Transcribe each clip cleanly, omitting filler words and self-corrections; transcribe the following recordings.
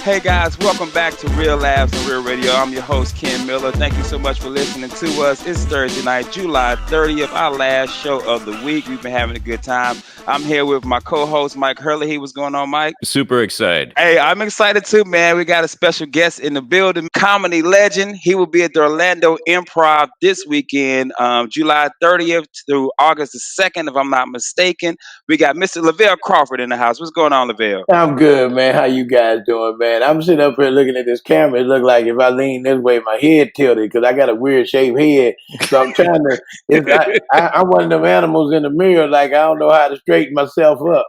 Hey guys, welcome back to Real Labs and Real Radio. I'm your host, Ken Miller. Thank you so much for listening to us. It's Thursday night, July 30th, our last show of the week. We've been having a good time. I'm here with my co-host, Myke Hurley. Hey, what's going on, Myke? Super excited. Hey, I'm excited too, man. We got a special guest in the building, comedy legend. He will be at the Orlando Improv this weekend, July 30th through August the 2nd, if I'm not mistaken. We got Mr. Lavell Crawford in the house. What's going on, Lavell? I'm good, man. How you guys doing, man? I'm sitting up here looking at this camera. It look like if I lean this way, my head tilted because I got a weird shaped head. So I'm trying to. I'm one of them animals in the mirror. Like I don't know how to straighten myself up.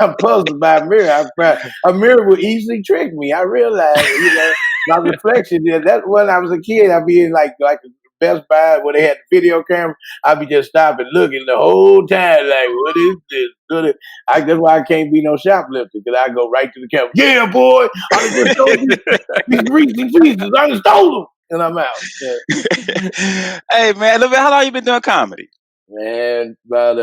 I'm puzzled by a mirror. A mirror would easily trick me. I realize, my reflection. That's when I was a kid. I'd be in like Best Buy where they had the video camera. I'd be just stopping looking the whole time like, what is this? That's why I can't be no shoplifter because I go right to the camera. Yeah, boy, I just stole these Reese's Pieces. I just stole them. And I'm out. Yeah. Hey, man, how long you been doing comedy? Man, about,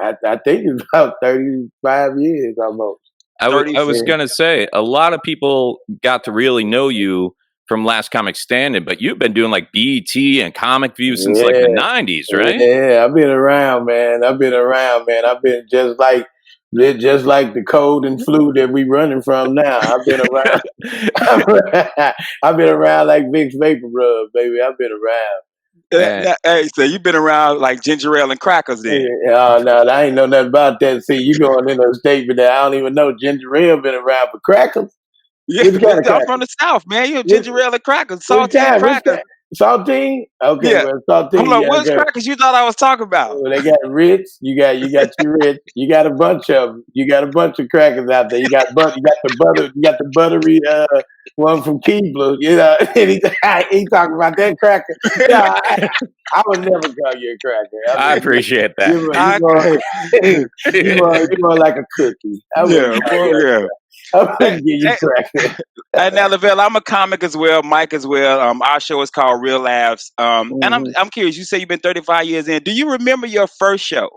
I think it's about 35 years almost. I was going to say, a lot of people got to really know you from Last Comic Standing, but you've been doing like BET and Comic View since like the 90s, right? Yeah, I've been around, man. I've been just like the cold and flu that we running from now. I've been around. I've been around like Vicks Vapor Rub, baby. I've been around. Hey, so you've been around like ginger ale and crackers then? Oh, no, I ain't know nothing about that. See, you going into a statement that I don't even know. Ginger ale been around, but crackers? Yeah, I'm from the South, man. You're ginger ale and crackers, saltine crackers. Saltine? Okay, yeah. well, saltine. Hold on, what crackers you thought I was talking about? Well, they got Ritz. You got your Ritz. You got a bunch of them. You got a bunch of crackers out there. You got the butter. You got the buttery one from Keebler. And he talking about that cracker. I would never call you a cracker. I appreciate that. You're more like a cookie. Yeah. Hey, now, Lavell, I'm a comic as well, Myke as well. Our show is called Real Laughs. And I'm curious. You say you've been 35 years in. Do you remember your first show?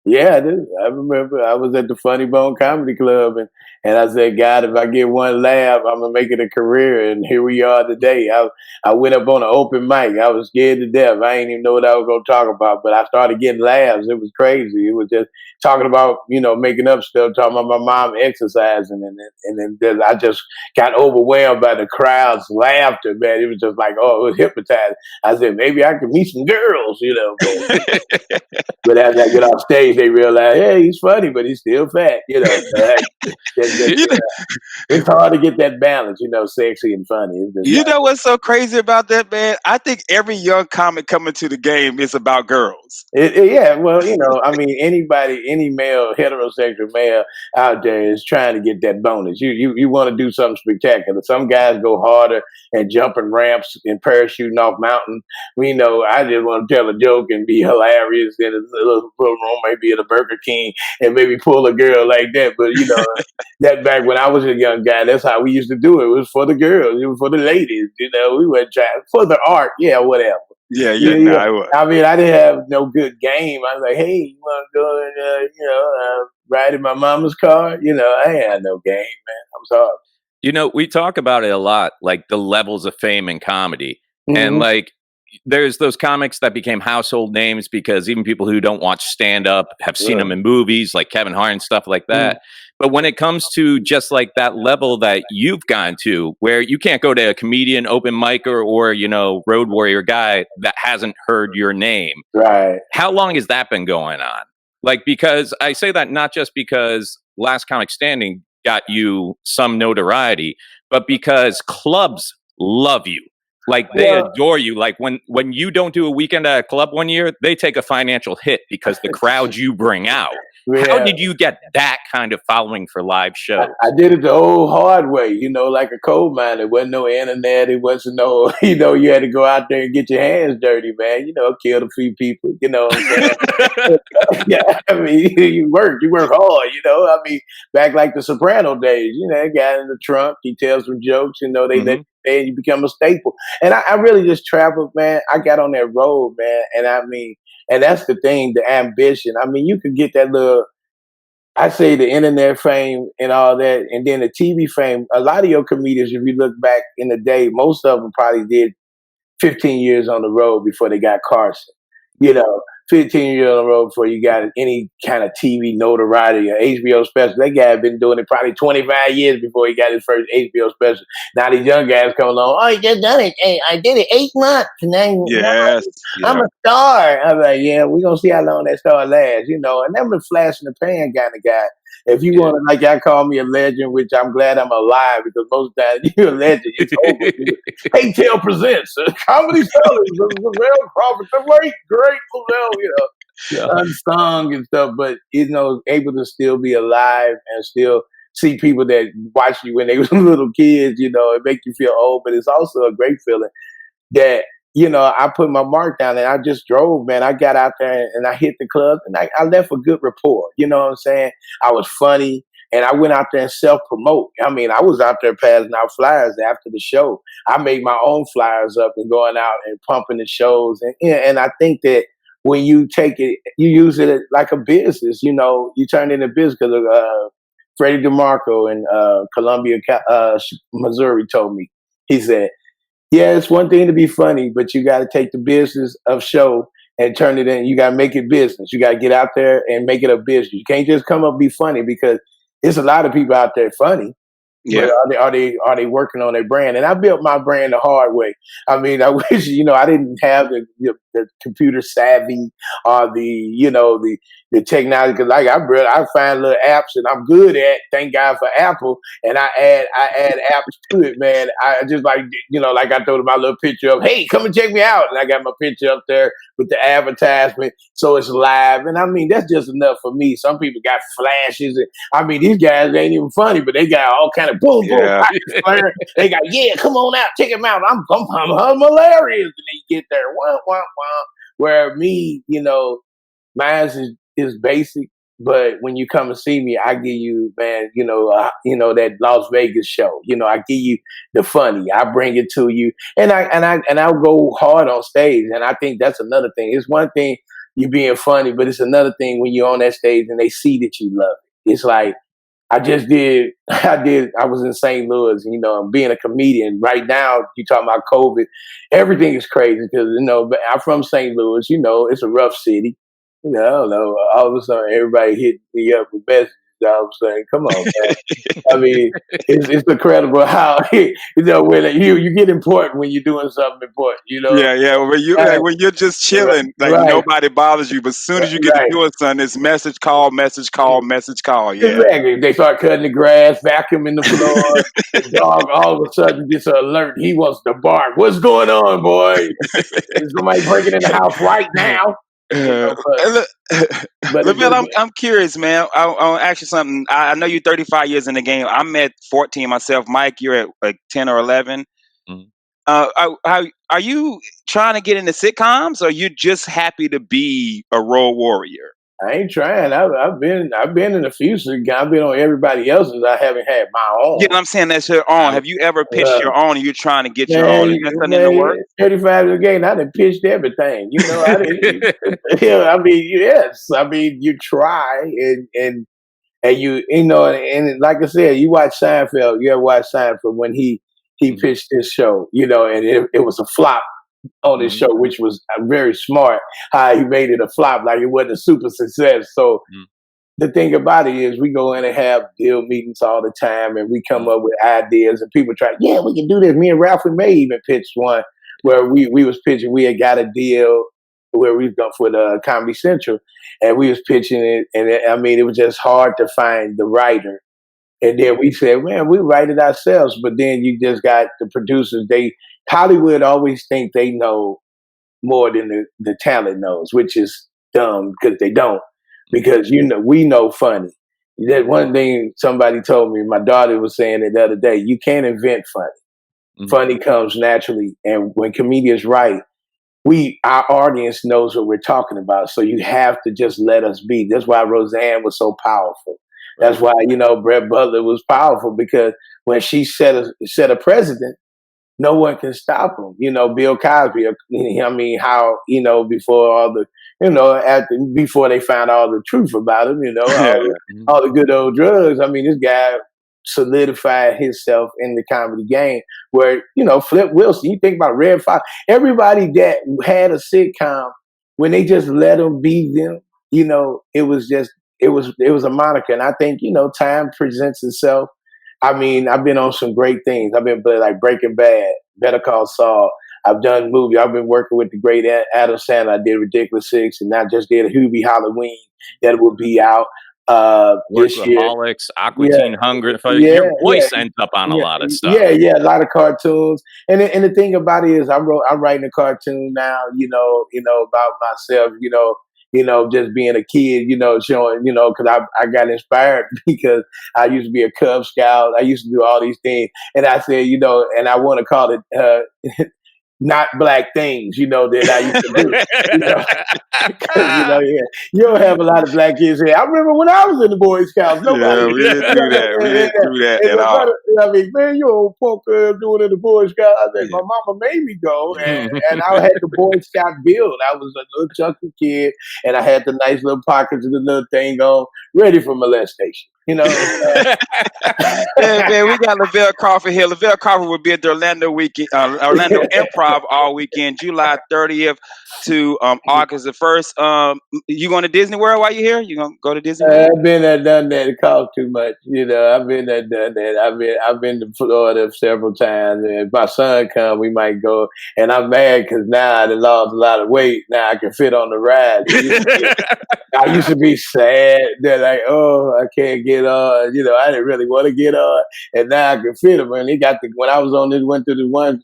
Yeah, I do. I remember I was at the Funny Bone Comedy Club and I said, God, if I get one laugh, I'm gonna make it a career. And here we are today. I went up on an open mic. I was scared to death. I didn't even know what I was gonna talk about, but I started getting laughs. It was crazy. It was just talking about, making up stuff, talking about my mom exercising, and then I just got overwhelmed by the crowd's laughter, man. It was just like, it was hypnotizing. I said, maybe I could meet some girls, But as I get off stage, they realize, hey, he's funny, but he's still fat, It's hard to get that balance, sexy and funny. You know what's so crazy about that, man? I think every young comic coming to the game is about girls. Yeah, well, anybody, any male, heterosexual male out there is trying to get that bonus. You want to do something spectacular. Some guys go harder and jumping ramps and parachuting off mountains. I just want to tell a joke and be hilarious in a little room, maybe at a Burger King, and maybe pull a girl like that. But that back when I was a young guy, that's how we used to do it. It was for the girls, it was for the ladies. We weren't trying for the art, whatever. Yeah. I mean, I didn't have no good game. I was like, hey, you want to go and ride in my mama's car? I ain't had no game, man. I'm sorry. We talk about it a lot, like the levels of fame in comedy, and like. There's those comics that became household names because even people who don't watch stand-up have seen them in movies like Kevin Hart and stuff like that. But when it comes to just like that level that you've gone to where you can't go to a comedian, open micer or road warrior guy that hasn't heard your name. Right. How long has that been going on? Like, because I say that not just because Last Comic Standing got you some notoriety, but because clubs love you. Like they adore you. Like when you don't do a weekend at a club one year, they take a financial hit because the crowd you bring out. Yeah. How did you get that kind of following for live shows? I did it the old hard way, like a coal mine. There wasn't no internet. It wasn't no, you had to go out there and get your hands dirty, man. Kill a few people. What I'm saying? Yeah, I mean, you work hard. I mean, back like the Soprano days. That guy in the trunk, he tells some jokes. And you become a staple. And I really just traveled, man. I got on that road, man. And I mean, and that's the thing, the ambition. I mean, you could get that little I say the internet fame and all that, and then the TV fame. A lot of your comedians, if you look back in the day, most of them probably did 15 years on the road before they got Carson. You know, 15 years on the road before you got any kind of TV notoriety or HBO special. That guy had been doing it probably 25 years before he got his first HBO special. Now these young guys come along, oh, he just done it. Hey, I did it 8 months. And now Yes. I'm Yeah. a star. I'm like, yeah, we're going to see how long that star lasts, you know. And I'm a flash in the pan kind of guy. If you want to, like, y'all call me a legend, which I'm glad I'm alive because most of the time you're a legend. It's over. Hey, Tail presents Comedy Sellers, Lavell Crawford, the great Lavell, you know, Yeah. unsung and stuff, but, you know, able to still be alive and still see people that watched you when they were little kids, you know, it make you feel old, but it's also a great feeling that, you know, I put my mark down and I just drove, man. I got out there and I hit the club and I left a good rapport. You know what I'm saying? I was funny and I went out there and self-promote. I mean, I was out there passing out flyers after the show. I made my own flyers up and going out and pumping the shows. And I think that when you take it, you use it like a business, you know, you turn it into business because Freddie DeMarco in Columbia, Missouri told me, he said, yeah, it's one thing to be funny, but you got to take the business of show and turn it in. You got to make it business. You got to get out there and make it a business. You can't just come up and be funny because there's a lot of people out there funny. But Yeah. are they working on their brand? And I built my brand the hard way. I mean, I wish, you know, I didn't have the computer savvy or the technology. Because like I find little apps that I'm good at. Thank God for Apple, and I add apps to it, man. I just like, you know, like I told my little picture of, hey, come and check me out, and I got my picture up there with the advertisement, so it's live. And I mean, that's just enough for me. Some people got flashes, and I mean, these guys ain't even funny, but they got all kind of boom, boom, Yeah. rockets flaring. They got, yeah, come on out, check him out. I'm hilarious. And they get there, wah, wah, wah. Where me, you know, mine is basic, but when you come and see me, I give you, man, you know that Las Vegas show. You know, I give you the funny. I bring it to you, and I'll go hard on stage. And I think that's another thing. It's one thing you being funny, but it's another thing when you're on that stage and they see that you love it. It's like I just did. I was in St. Louis, you know, being a comedian. Right now, you talking about COVID, everything is crazy because, you know, but I'm from St. Louis, you know, it's a rough city. You know, I don't know. All of a sudden, everybody hit me up with messages. I was saying, come on, man. I mean, it's incredible how, you know, when you get important when you're doing something important, you know? Yeah, yeah. When you're just chilling, like Right, nobody bothers you, but as soon as you get to right. doing something, it's message call, message call, message call. Yeah. Exactly. They start cutting the grass, vacuuming the floor. The dog all of a sudden gets an alert. He wants to bark. What's going on, boy? Is somebody breaking in the house right now? You know, Look, but Lavelle, I'm curious, man. I'll ask you something. I know you're 35 years in the game. I'm at 14 myself. Myke, you're at like 10 or 11. Mhm. Are you trying to get into sitcoms, or you just happy to be a role warrior? I ain't trying. I've been in a few. I've been on everybody else's. I haven't had my You know own. what I'm saying? That's your own. Have you ever pitched Uh, your own, and you're trying to get your own? man, Is that something in the man, works? 35 years again. I done pitched everything. You know, I didn't. Yeah, I mean, yes. I mean, you try and you know, and like I said, you watch Seinfeld. You ever watch Seinfeld when he Mhm. pitched his show? You know, and it was a flop on his Mhm. show, which was very smart. How he made it a flop, like it wasn't a super success. So Mhm. the thing about it is we go in and have deal meetings all the time and we come Mhm. up with ideas and people try, yeah, we can do this. Me and Ralphie May even pitched one Yeah. where we was pitching, we had got a deal where we've done for the Comedy Central and we was pitching it. And I mean, it was just hard to find the writer. And then we said, man, we write it ourselves. But then you just got the producers, Hollywood always think they know more than the talent knows, which is dumb because they don't. Mhm. Because you know, we know funny. That one thing somebody told me, my daughter was saying it the other day, you can't invent funny. Mhm. Funny comes naturally. And when comedians write, our audience knows what we're talking about. So you have to just let us be. That's why Roseanne was so powerful. Right. That's why, you know, Brett Butler was powerful because when she set a precedent, no one can stop him. You know, Bill Cosby. I mean, how, you know, before all the after before they found all the truth about him, Yeah. all the good old drugs. I mean, this guy solidified himself in the comedy game where, Flip Wilson, you think about Red Fox, everybody that had a sitcom, when they just let them be them, it was just, it was a moniker. And I think, time presents itself. I mean, I've been on some great things. I've been like Breaking Bad, Better Call Saul. I've done movies. I've been working with the great Adam Sandler. I did Ridiculous Six, and I just did a Hubie Halloween that will be out this year. Workaholics, Aqua Yeah, Teen Hunger. yeah, Your yeah, voice ends up on a yeah, lot of stuff. yeah. A lot of cartoons, and the thing about it is, I'm writing a cartoon now. About myself. Just being a kid. Showing. Because I got inspired because I used to be a Cub Scout. I used to do all these things, and I said, and I want to call it. Not black things, that I used to do. Because yeah, you don't have a lot of black kids here. I remember when I was in the Boy Scouts, nobody. Yeah, we didn't do that. We didn't do that And at my all. brother, I mean, man, you old punk doing in the Boy Scouts. I said, Yeah. my mama made me go, and I had the Boy Scout build. I was a little chunky kid, and I had the nice little pockets and the little thing on, ready for molestation. Yeah, man, we got Lavell Crawford here. Lavell Crawford will be at the Orlando Orlando Improv all weekend, July 30th to August the 1st. You going to Disney World while you're here? You gonna go to Disney World? I've been there, done that. It costs too much, I've been there, done that. I've been to Florida several times. And if my son come, we might go. And I'm mad because now I done lost a lot of weight. Now I can fit on the ride. I used to be sad that like, oh, I can't get on. I didn't really want to get on, and now I can fit them. And when I was on this, went to the one.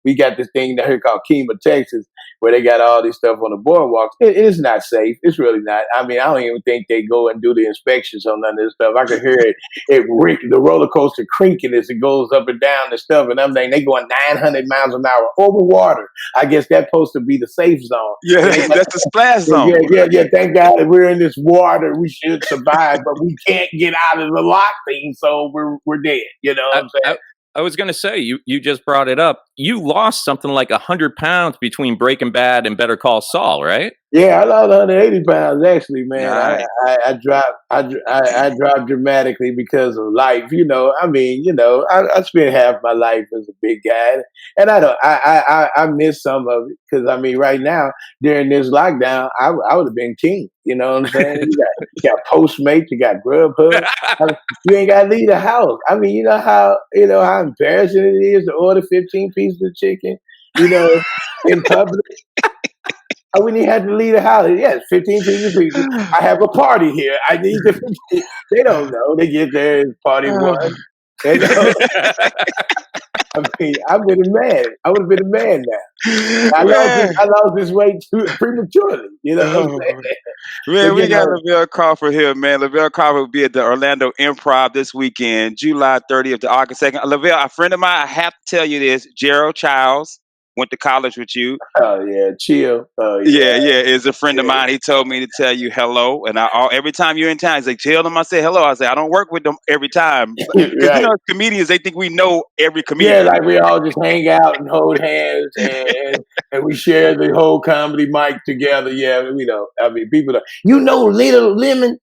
We got this thing down here called Kemah, Texas, where they got all this stuff on the boardwalks. It's not safe. It's really not. I mean, I don't even think they go and do the inspections on none of this stuff. I could hear the roller coaster creaking as it goes up and down and stuff. And I'm thinking they going 900 miles an hour over water. I guess that's supposed to be the safe zone. Yeah, that's the splash zone. Yeah. Thank God that we're in this water. We should survive, but we can't get out of the lock thing, so we're dead. You know what I'm saying? I was going to say, you just brought it up. You lost something like 100 pounds between Breaking Bad and Better Call Saul, right? Yeah, I lost 180 pounds actually, man. Nice. I dropped dramatically because of life. I spent half my life as a big guy, and I miss some of it because right now during this lockdown, I would have been king. You know what I'm saying? You got Postmates, you got Grubhub. You ain't got to leave the house. You know how embarrassing it is to order 15 pieces of chicken, in public. I wouldn't even have to leave the house. Yes, 15 people. I have a party here. I need to. They don't know. They get there and party one. They don't. I've been a man. I would have been a man now. I lost this weight prematurely. You know what I'm saying? Man, we got Lavell Crawford here, man. Lavell Crawford will be at the Orlando Improv this weekend, July 30th to August 2nd. Lavell, a friend of mine, I have to tell you this, Gerald Childs, went to college with you. Oh yeah, chill. Oh yeah, is a friend of mine. He told me to tell you hello, and every time you're in town, he's like, "Tell them I say hello." I say, "I don't work with them every time because right. comedians they think we know every comedian." Yeah, like we all just hang out and hold hands and we share the whole comedy mic together. Yeah, people. Little Lemon.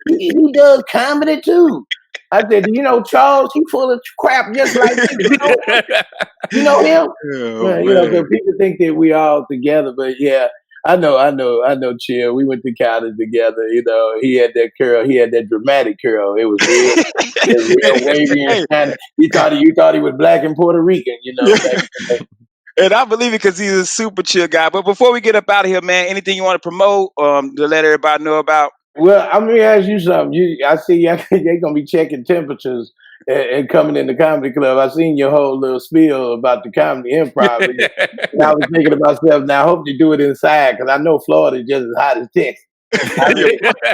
He does comedy too. I said, Charles, he full of crap just like me. You know him? So people think that we all together, but yeah, I know, Chill. We went to college together. He had that curl. He had that dramatic curl. It was real wavy and kind of. You thought he was black and Puerto Rican. And I believe it because he's a super chill guy. But before we get up out of here, man, anything you want to promote to let everybody know about? Well, I'm gonna ask you something. I see they're gonna be checking temperatures and coming in the comedy club. I seen your whole little spiel about the comedy improv, and I was thinking to myself, now I hope you do it inside because I know Florida is just as hot as Texas.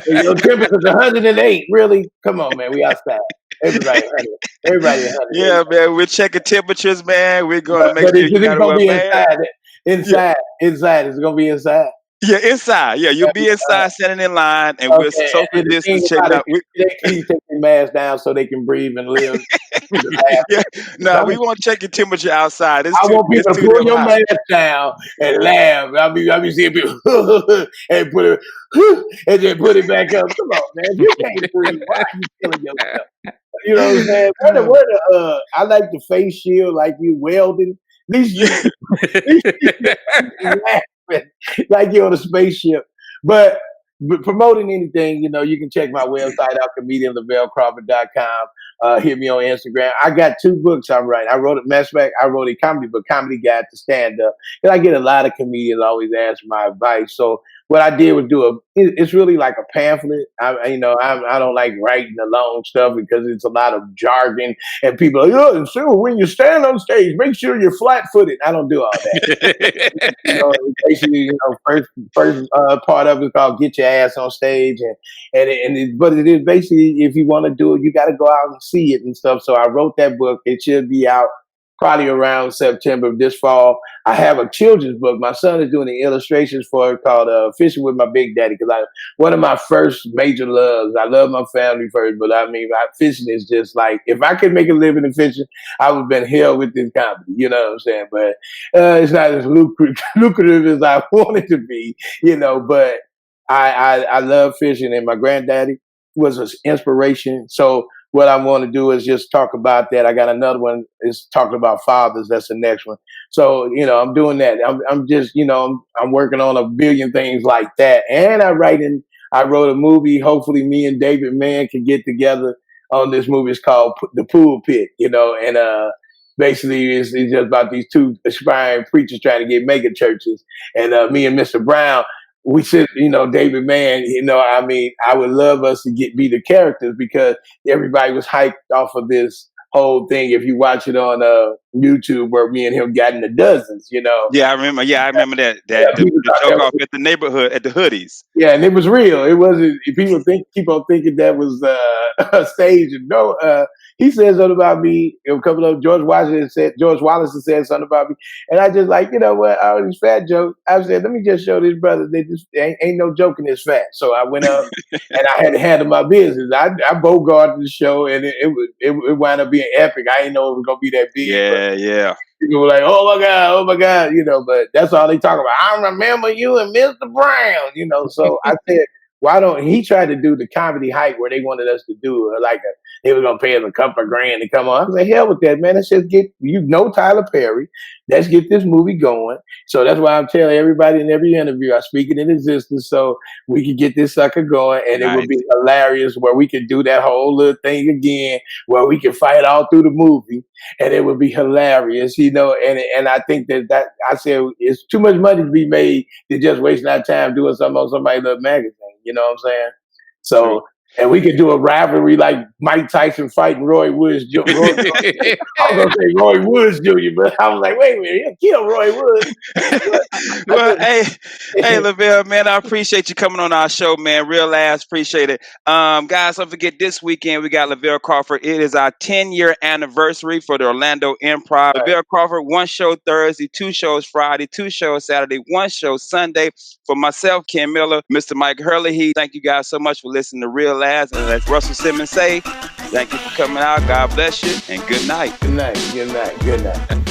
Your temperature's 108. Really? Come on, man. We outside. Everybody 100. Everybody 100. Yeah, man. We're checking temperatures, man. We're gonna make sure you gotta gonna be wear inside. Inside. It's gonna be inside. Yeah, inside. Yeah, you'll be inside, standing in line, and we're Okay, social and the thing distance checking about it, out. they please take their mask down so they can breathe and live through the Yeah, no, laughter. we won't check your temperature outside. I want It's people to too pull damn your hot. mask down and laugh. I be seeing people and put it and then put it back up. Come on, man. If you can't breathe, why are you killing yourself? You know what I'm saying? I like the face shield, like you welding. At least you laughing like you're on a spaceship. But promoting anything, you can check my website out, comedianlavellcrawford.com. Hit me on Instagram. I got 2 books I'm writing. I wrote a comedy book, Comedy Guide to Stand Up. And I get a lot of comedians always ask my advice. So what I did was it's really like a pamphlet. I don't like writing the long stuff because it's a lot of jargon and people are like, oh, so when you stand on stage, make sure you're flat footed. I don't do all that. Basically, first part of it is called "Get Your Ass on Stage," but it is basically, if you want to do it, you got to go out and see it and stuff. So I wrote that book. It should be out probably around September of this fall. I have a children's book. My son is doing the illustrations for it called "Fishing with My Big Daddy," because one of my first major loves. I love my family first, but fishing is just like, if I could make a living in fishing, I would have been hell with this comedy. You know what I'm saying? But it's not as lucrative as I want it to be. But I love fishing, and my granddaddy was an inspiration. So what I want to do is just talk about that. I got another one is talking about fathers. That's the next one. So, I'm doing that. I'm just, I'm working on a billion things like that. And I wrote a movie. Hopefully me and David Mann can get together on this movie. It's called The Pool Pit, and basically it's just about these 2 aspiring preachers trying to get mega churches. And me and Mr. Brown, we said, David Mann, I would love us to be the characters, because everybody was hyped off of this whole thing. If you watch it on YouTube, where me and him got in the dozens. Yeah, I remember. Yeah, I remember that. Yeah, people The thought joke that off was, at the neighborhood at the hoodies. yeah, and it was real. It wasn't. People keep on thinking that was a stage. And no, he said something about me. A couple of George Wallace said something about me, and I just like, what, all these fat jokes. I said, let me just show this brother that this ain't no joke in this fat. So I went up and I had to handle my business. I bogarted the show, and it wound up being epic. I didn't know it was gonna be that big. Yeah, yeah. People were like, oh my God, but that's all they talk about. I remember you and Mr. Brown, So I said, why don't he try to do the comedy hype where they wanted us to do they were going to pay us a couple of grand to come on. I was like, hell with that, man. Let's just get, Tyler Perry. Let's get this movie going. So that's why I'm telling everybody in every interview, I speak it in existence so we can get this sucker going, and Nice. It would be hilarious where we could do that whole little thing again, where we can fight all through the movie, and it would be hilarious, and I think that I said it's too much money to be made to just wasting our time doing something on somebody's little magazine. You know what I'm saying? So. True. And we could do a rivalry like Mike Tyson fighting Roy Woods Jr. I was going to say Roy Woods Jr., but I was like, wait a minute, he'll kill Roy Woods. Well, hey, Lavell, man, I appreciate you coming on our show, man. Real ass, appreciate it. Guys, don't forget, this weekend we got Lavell Crawford. It is our 10-year anniversary for the Orlando Improv. Right. Lavell Crawford, 1 show Thursday, 2 shows Friday, 2 shows Saturday, 1 show Sunday. For myself, Ken Miller, Mr. Myke Hurley, thank you guys so much for listening to Real Ass. And as Russell Simmons say, thank you for coming out. God bless you, and good night. Good night. Good night. Good night.